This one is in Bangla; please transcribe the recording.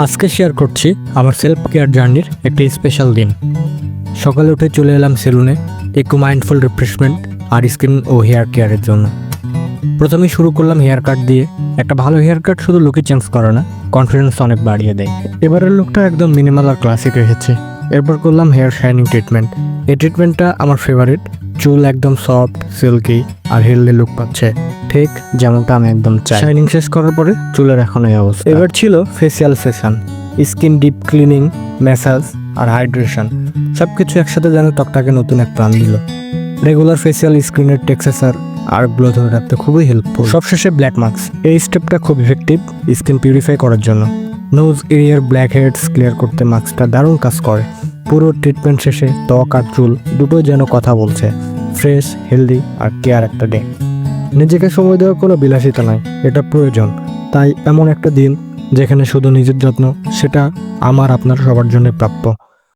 আজকে শেয়ার করছি আমার সেলফ কেয়ার জার্নির একটি স্পেশাল দিন। সকালে উঠে চলে এলাম সেলুনে একটু মাইন্ডফুল রিফ্রেশমেন্ট আর স্কিন ও হেয়ার কেয়ারের জন্য। প্রথমেই শুরু করলাম হেয়ার কাট দিয়ে। একটা ভালো হেয়ার কাট শুধু লুকই চেঞ্জ করে না, কনফিডেন্স অনেক বাড়িয়ে দেয়। এবারের লুকটা একদম মিনিমাল আর ক্লাসিক রেখেছে। এরপর করলাম হেয়ার শাইনিং ট্রিটমেন্ট। এই ট্রিটমেন্টটা আমার ফেভারিট। চুল একদম সফট, সিল্কি আর হেলদি লুক পাচ্ছে, ঠিক যেমনটা আমি একদম চাই। শাইনিং শেষ করার পরে চুলের এখন এই অবস্থা। এবার ছিল facial session, skin deep cleaning, massage আর হাইড্রেশন সব কিছু একসাথে যেন ত্বকটাকে নতুন এক প্রাণ দিল। রেগুলার ফেসিয়াল স্ক্রিনের টেক্সচার আর গ্লো ধরে রাখতে খুবই হেল্পফুল। সবশেষে ব্ল্যাক মাস্ক। এই স্টেপটা খুব ইফেক্টিভ স্কিন পিউরিফাই করার জন্য। নোজ এরিয়ার ব্ল্যাক হেডস ক্লিয়ার করতে মাস্কটা দারুণ কাজ করে। পুরো ট্রিটমেন্ট শেষে ত্বক আর চুল দুটোই যেন কথা বলছে, ফ্রেশ, হেলদি আর কেয়ার একটা ডে। নিজেকে সময় দেওয়ার কোনো বিলাসিতা নাই, এটা প্রয়োজন। তাই এমন একটা দিন যেখানে শুধু নিজের যত্ন, সেটা আমার আপনার সবার জন্য প্রাপ্য।